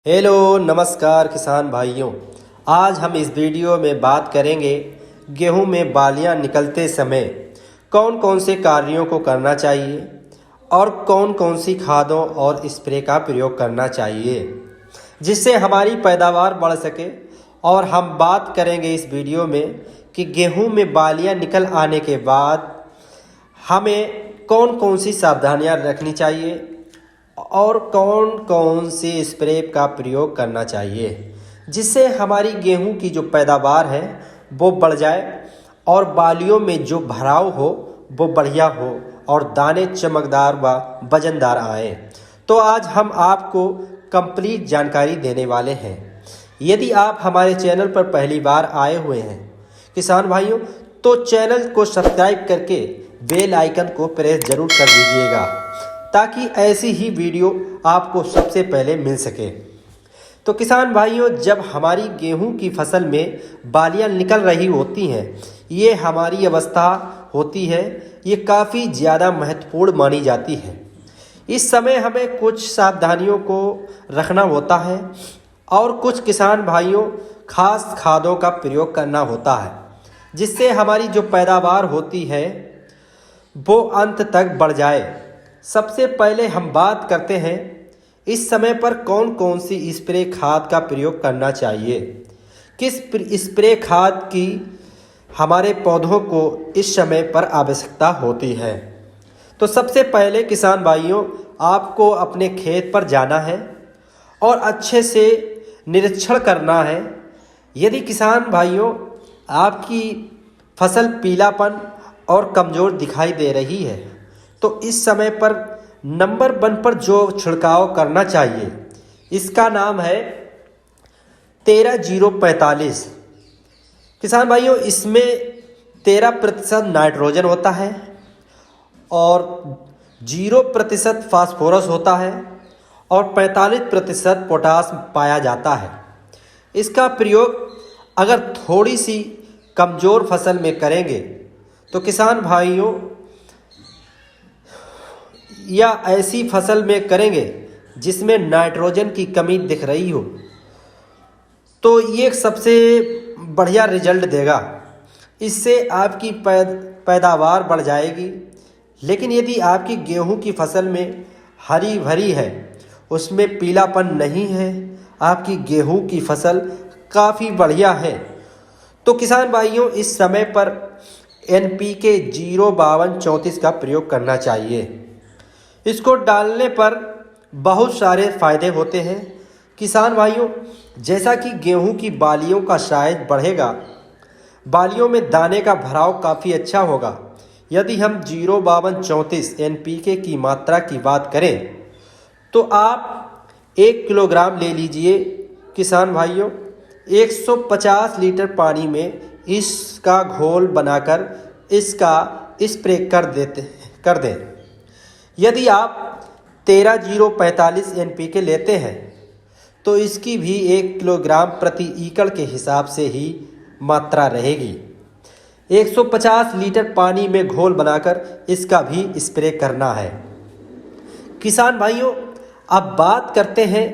Hello नमस्कार किसान भाइयों। आज हम इस वीडियो में बात करेंगे गेहूं में बालियां निकलते समय कौन कौन से कार्यों को करना चाहिए और कौन कौन सी खादों और स्प्रे का प्रयोग करना चाहिए जिससे हमारी पैदावार बढ़ सके। और हम बात करेंगे इस वीडियो में कि गेहूं में बालियां निकल आने के बाद हमें कौन कौन सी सावधानियां रखनी चाहिए और कौन कौन सी स्प्रे का प्रयोग करना चाहिए जिससे हमारी गेहूं की जो पैदावार है वो बढ़ जाए और बालियों में जो भराव हो वो बढ़िया हो और दाने चमकदार व वजनदार आए। तो आज हम आपको कंप्लीट जानकारी देने वाले हैं। यदि आप हमारे चैनल पर पहली बार आए हुए हैं किसान भाइयों, तो चैनल को सब्सक्राइब करके बेल आइकन को प्रेस जरूर कर दीजिएगा ताकि ऐसी ही वीडियो आपको सबसे पहले मिल सके। तो किसान भाइयों, जब हमारी गेहूं की फसल में बालियां निकल रही होती हैं, ये हमारी अवस्था होती है, ये काफ़ी ज़्यादा महत्वपूर्ण मानी जाती है। इस समय हमें कुछ सावधानियों को रखना होता है और कुछ किसान भाइयों खास खादों का प्रयोग करना होता है जिससे हमारी जो पैदावार होती है वो अंत तक बढ़ जाए। सबसे पहले हम बात करते हैं इस समय पर कौन कौन सी स्प्रे खाद का प्रयोग करना चाहिए, किस स्प्रे खाद की हमारे पौधों को इस समय पर आवश्यकता होती है। तो सबसे पहले किसान भाइयों, आपको अपने खेत पर जाना है और अच्छे से निरीक्षण करना है। यदि किसान भाइयों आपकी फसल पीलापन और कमज़ोर दिखाई दे रही है तो इस समय पर नंबर 1 पर जो छिड़काव करना चाहिए इसका नाम है 13-0-45। किसान भाइयों, इसमें 13% नाइट्रोजन होता है और 0% फास्फोरस होता है और 45% पोटास पाया जाता है। इसका प्रयोग अगर थोड़ी सी कमज़ोर फसल में करेंगे तो किसान भाइयों, या ऐसी फसल में करेंगे जिसमें नाइट्रोजन की कमी दिख रही हो तो ये सबसे बढ़िया रिजल्ट देगा। इससे आपकी पैदावार बढ़ जाएगी। लेकिन यदि आपकी गेहूं की फसल में हरी भरी है, उसमें पीलापन नहीं है, आपकी गेहूं की फसल काफ़ी बढ़िया है, तो किसान भाइयों इस समय पर NPK 0-52-34 का प्रयोग करना चाहिए। इसको डालने पर बहुत सारे फ़ायदे होते हैं किसान भाइयों। जैसा कि गेहूं की बालियों का साइज बढ़ेगा, बालियों में दाने का भराव काफ़ी अच्छा होगा। यदि हम 0-52-34 NPK की मात्रा की बात करें तो आप 1 किलोग्राम ले लीजिए किसान भाइयों। 150 लीटर पानी में इसका घोल बनाकर इसका स्प्रे कर दें। यदि आप 13-0-45 NPK लेते हैं तो इसकी भी 1 किलोग्राम प्रति एकड़ के हिसाब से ही मात्रा रहेगी। 150 लीटर पानी में घोल बनाकर इसका भी स्प्रे करना है। किसान भाइयों, अब बात करते हैं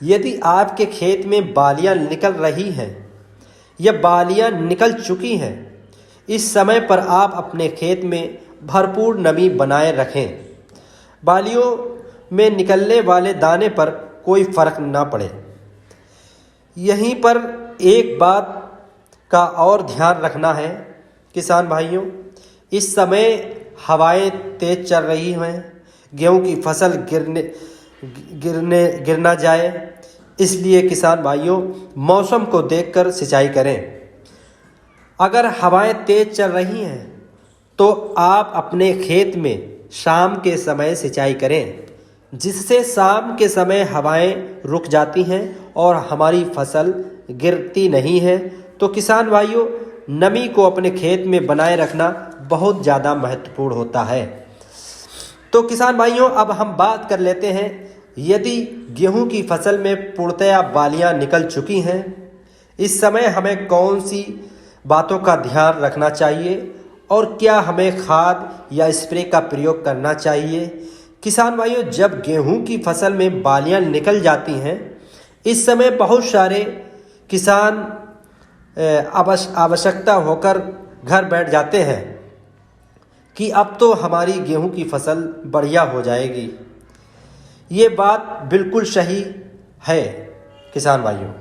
यदि आपके खेत में बालियां निकल रही हैं या बालियां निकल चुकी हैं, इस समय पर आप अपने खेत में भरपूर नमी बनाए रखें। बालियों में निकलने वाले दाने पर कोई फर्क ना पड़े। यहीं पर एक बात का और ध्यान रखना है किसान भाइयों, इस समय हवाएं तेज चल रही हैं, गेहूं की फसल गिर ना जाए, इसलिए किसान भाइयों मौसम को देखकर सिंचाई करें। अगर हवाएं तेज चल रही हैं तो आप अपने खेत में शाम के समय सिंचाई करें, जिससे शाम के समय हवाएं रुक जाती हैं और हमारी फसल गिरती नहीं है। तो किसान भाइयों, नमी को अपने खेत में बनाए रखना बहुत ज़्यादा महत्वपूर्ण होता है। तो किसान भाइयों, अब हम बात कर लेते हैं यदि गेहूं की फसल में पूर्णतया बालियां निकल चुकी हैं, इस समय हमें कौन सी बातों का ध्यान रखना चाहिए और क्या हमें खाद या स्प्रे का प्रयोग करना चाहिए। किसान भाइयों, जब गेहूं की फसल में बालियां निकल जाती हैं, इस समय बहुत सारे किसान आवश्यकता होकर घर बैठ जाते हैं कि अब तो हमारी गेहूं की फसल बढ़िया हो जाएगी। ये बात बिल्कुल सही है किसान भाइयों।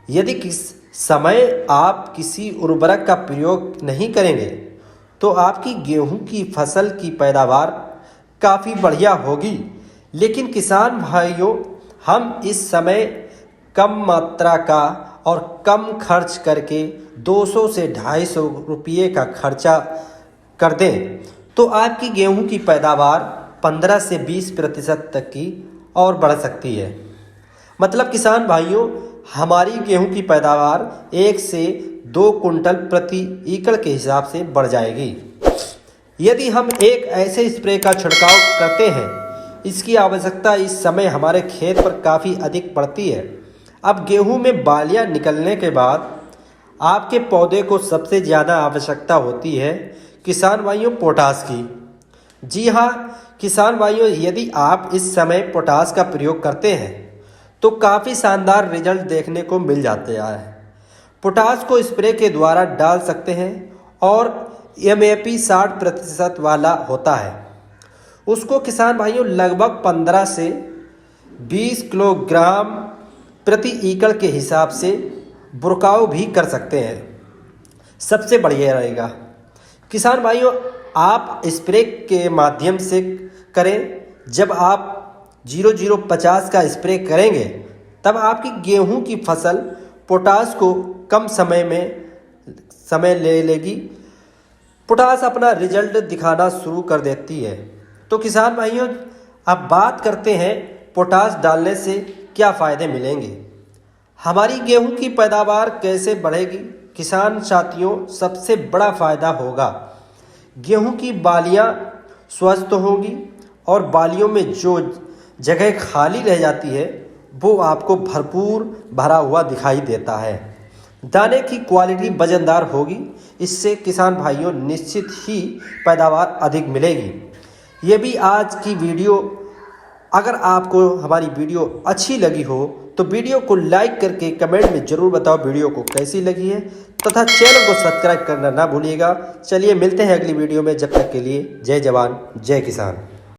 यदि किस समय आप किसी उर्वरक का प्रयोग नहीं करेंगे तो आपकी गेहूं की फसल की पैदावार काफ़ी बढ़िया होगी। लेकिन किसान भाइयों, हम इस समय कम मात्रा का और कम खर्च करके 200 से 250 रुपये का खर्चा कर दें तो आपकी गेहूं की पैदावार 15 से 20% तक की और बढ़ सकती है। मतलब किसान भाइयों, हमारी गेहूं की पैदावार 1 से 2 कुंटल प्रति एकड़ के हिसाब से बढ़ जाएगी। यदि हम एक ऐसे स्प्रे का छिड़काव करते हैं, इसकी आवश्यकता इस समय हमारे खेत पर काफ़ी अधिक पड़ती है। अब गेहूं में बालियां निकलने के बाद आपके पौधे को सबसे ज़्यादा आवश्यकता होती है किसान भाइयों पोटास की। जी हाँ किसान भाइयों, यदि आप इस समय पोटास का प्रयोग करते हैं तो काफ़ी शानदार रिजल्ट देखने को मिल जाते हैं। पोटास को स्प्रे के द्वारा डाल सकते हैं और MAP 60% वाला होता है। उसको किसान भाइयों लगभग 15 से 20 किलोग्राम प्रति एकड़ के हिसाब से बुरकाव भी कर सकते हैं, सबसे बढ़िया रहेगा। किसान भाइयों, आप स्प्रे के माध्यम से करें। जब आप 0050 का स्प्रे करेंगे तब आपकी गेहूं की फसल पोटास को कम समय ले लेगी। पोटास अपना रिजल्ट दिखाना शुरू कर देती है। तो किसान भाइयों, अब बात करते हैं पोटास डालने से क्या फ़ायदे मिलेंगे, हमारी गेहूं की पैदावार कैसे बढ़ेगी। किसान साथियों, सबसे बड़ा फ़ायदा होगा गेहूं की बालियां स्वस्थ होंगी और बालियों में जो जगह खाली रह जाती है वो आपको भरपूर भरा हुआ दिखाई देता है। दाने की क्वालिटी वजनदार होगी। इससे किसान भाइयों निश्चित ही पैदावार अधिक मिलेगी। ये भी आज की वीडियो, अगर आपको हमारी वीडियो अच्छी लगी हो तो वीडियो को लाइक करके कमेंट में ज़रूर बताओ वीडियो को कैसी लगी है, तथा चैनल को सब्सक्राइब करना ना भूलिएगा। चलिए मिलते हैं अगली वीडियो में, जब तक के लिए जय जवान जय किसान।